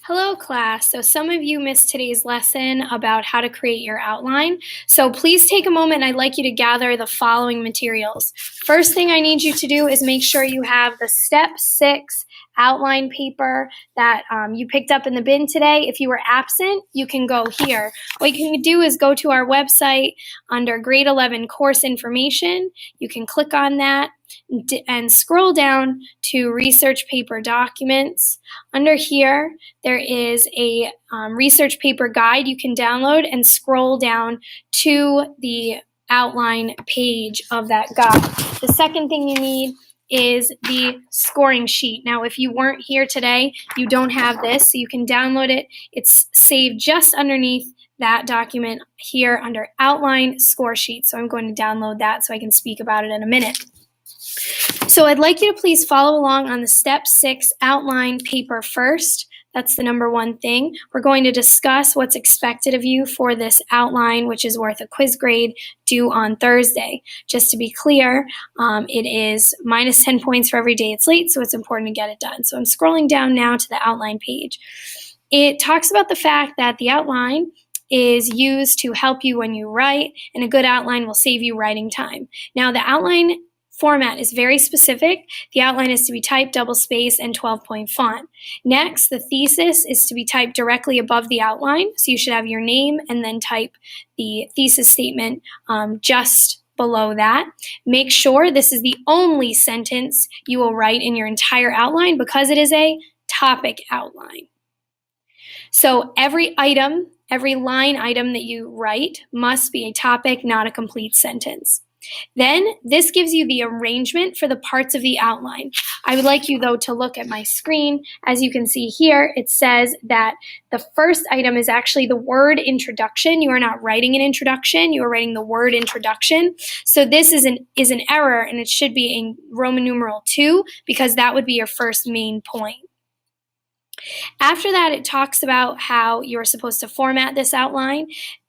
Hello, class. So some of you missed today's lesson about how to create your outline. So please take a moment and I'd like you to gather the following materials. First thing I need you to do is make sure you have the Step 6 outline paper that you picked up in the bin today. If you were absent, you can go here. What you can do is go to our website under Grade 11 Course Information. You can click on that and scroll down to Research Paper Documents. Under here, there is a research paper guide you can download and scroll down to the outline page of that guide. The second thing you need is the scoring sheet. Now, if you weren't here today, you don't have this, so you can download it. It's saved just underneath that document here under Outline Score Sheet. So I'm going to download that so I can speak about it in a minute. So I'd like you to please follow along on the Step 6 outline paper first. That's the number one thing. We're going to discuss what's expected of you for this outline, which is worth a quiz grade due on Thursday. Just to be clear, it is minus 10 points for every day it's late, so it's important to get it done. So I'm scrolling down now to the outline page. It talks about the fact that the outline is used to help you when you write, and a good outline will save you writing time. Now, the outline format is very specific. The outline is to be typed double space and 12-point font. Next, the thesis is to be typed directly above the outline. So you should have your name and then type the thesis statement just below that. Make sure this is the only sentence you will write in your entire outline because it is a topic outline. So every line item that you write must be a topic, not a complete sentence. Then this gives you the arrangement for the parts of the outline. I would like you, though, to look at my screen. As you can see here, it says that the first item is actually the word introduction. You are not writing an introduction. You are writing the word introduction. So this is an error, and it should be in Roman numeral 2 because that would be your first main point. After that, it talks about how you're supposed to format this outline.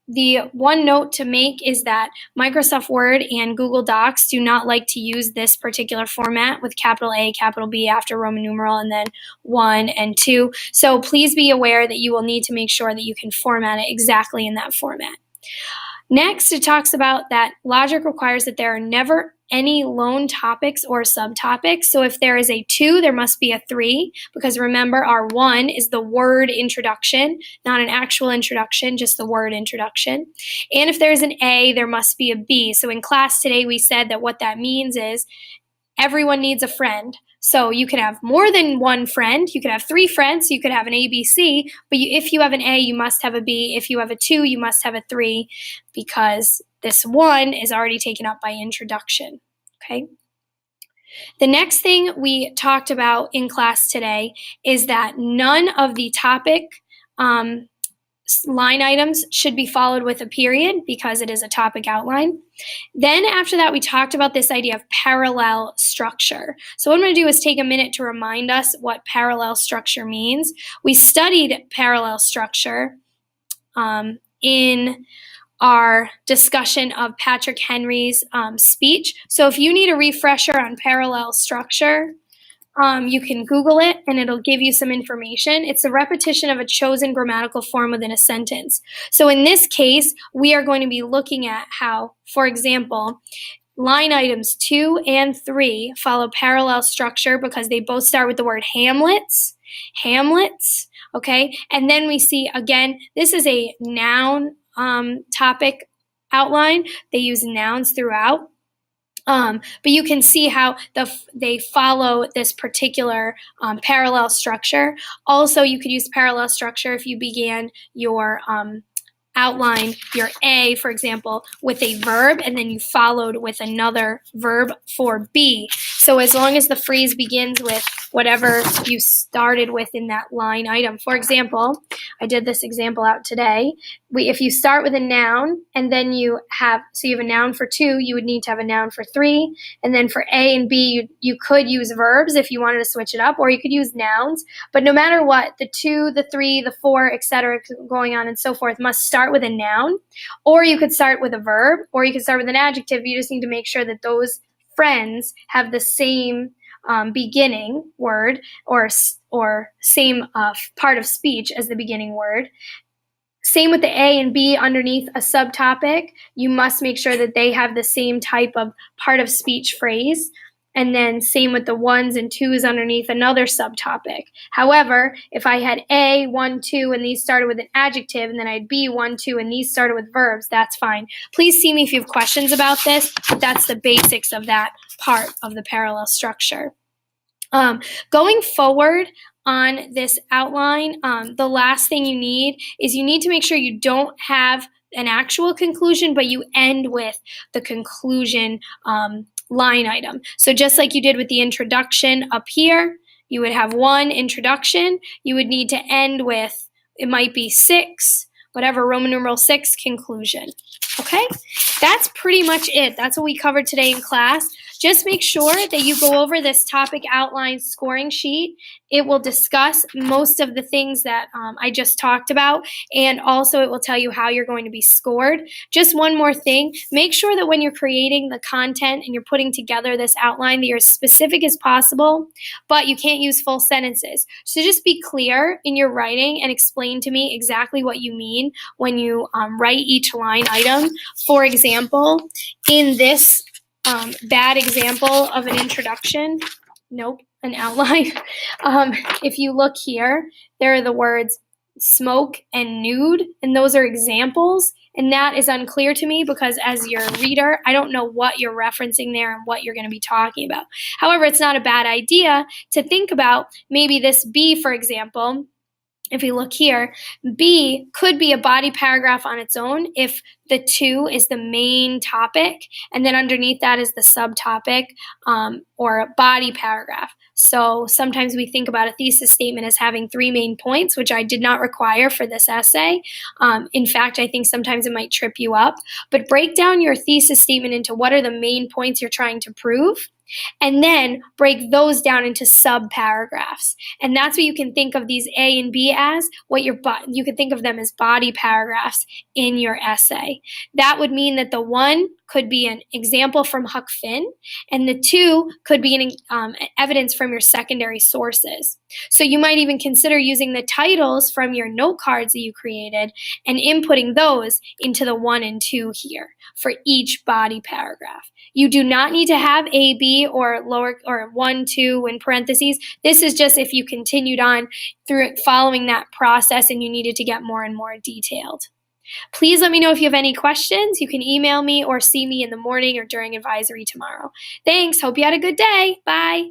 The one note to make is that Microsoft Word and Google Docs do not like to use this particular format with capital A, capital B after Roman numeral, and then 1 and 2. So please be aware that you will need to make sure that you can format it exactly in that format. Next, it talks about that logic requires that there are never any lone topics or subtopics. So if there is a 2, there must be a 3, because remember, our 1 is the word introduction, not an actual introduction, just the word introduction. And if there's an A, there must be a B. So in class today, we said that what that means is everyone needs a friend. So you can have more than one friend. You could have 3 friends. You could have an A, B, C. But if you have an A, you must have a B. If you have a 2, you must have a 3 because this 1 is already taken up by introduction. Okay. The next thing we talked about in class today is that none of the topic line items should be followed with a period because it is a topic outline. Then after that, we talked about this idea of parallel structure. So what I'm going to do is take a minute to remind us what parallel structure means. We studied parallel structure in our discussion of Patrick Henry's speech. So if you need a refresher on parallel structure, you can Google it and it'll give you some information. It's a repetition of a chosen grammatical form within a sentence. So in this case, we are going to be looking at how, for example, line items 2 and 3 follow parallel structure because they both start with the word Hamlets, okay? And then we see, again, this is a noun topic outline. They use nouns throughout. But you can see how they follow this particular parallel structure. Also, you could use parallel structure if you began your outline, your A, for example, with a verb, and then you followed with another verb for B. So as long as the phrase begins with whatever you started with in that line item. For example, I did this example out today. If you start with a noun and then you have a noun for 2, you would need to have a noun for 3. And then for A and B, you could use verbs if you wanted to switch it up, or you could use nouns. But no matter what, the 2, the 3, the 4, etc., going on and so forth, must start with a noun, or you could start with a verb, or you could start with an adjective. You just need to make sure that those friends have the same beginning word or same part of speech as the beginning word. Same with the A and B underneath a subtopic. You must make sure that they have the same type of part of speech phrase. And then same with the ones and twos underneath another subtopic. However, if I had A, 1, 2, and these started with an adjective, and then I had B, 1, 2, and these started with verbs, that's fine. Please see me if you have questions about this, but that's the basics of that part of the parallel structure. Going forward on this outline, the last thing you need is you need to make sure you don't have an actual conclusion, but you end with the conclusion line item. So just like you did with the introduction up here, you would have one introduction. You would need to end with, it might be 6, whatever, Roman numeral 6 conclusion. Okay? That's pretty much it. That's what we covered today in class. Just make sure that you go over this topic outline scoring sheet. It will discuss most of the things that I just talked about, and also it will tell you how you're going to be scored. Just one more thing, make sure that when you're creating the content and you're putting together this outline that you're as specific as possible, but you can't use full sentences. So just be clear in your writing and explain to me exactly what you mean when you write each line item. For example, in this bad example of an introduction, an outline. If you look here, there are the words smoke and nude, and those are examples, and that is unclear to me because as your reader, I don't know what you're referencing there and what you're going to be talking about. However, it's not a bad idea to think about maybe this B, for example. If you look here, B could be a body paragraph on its own if the 2 is the main topic, and then underneath that is the subtopic or a body paragraph. So sometimes we think about a thesis statement as having 3 main points, which I did not require for this essay. In fact, I think sometimes it might trip you up. But break down your thesis statement into what are the main points you're trying to prove, and then break those down into sub-paragraphs. And that's what you can think of these A and B as, you can think of them as body paragraphs in your essay. That would mean that the 1 could be an example from Huck Finn, and the 2 could be an evidence from your secondary sources. So you might even consider using the titles from your note cards that you created and inputting those into the 1 and 2 here for each body paragraph. You do not need to have A, B, or 1, 2 in parentheses. This is just if you continued on through following that process and you needed to get more and more detailed. Please let me know if you have any questions. You can email me or see me in the morning or during advisory tomorrow. Thanks. Hope you had a good day. Bye.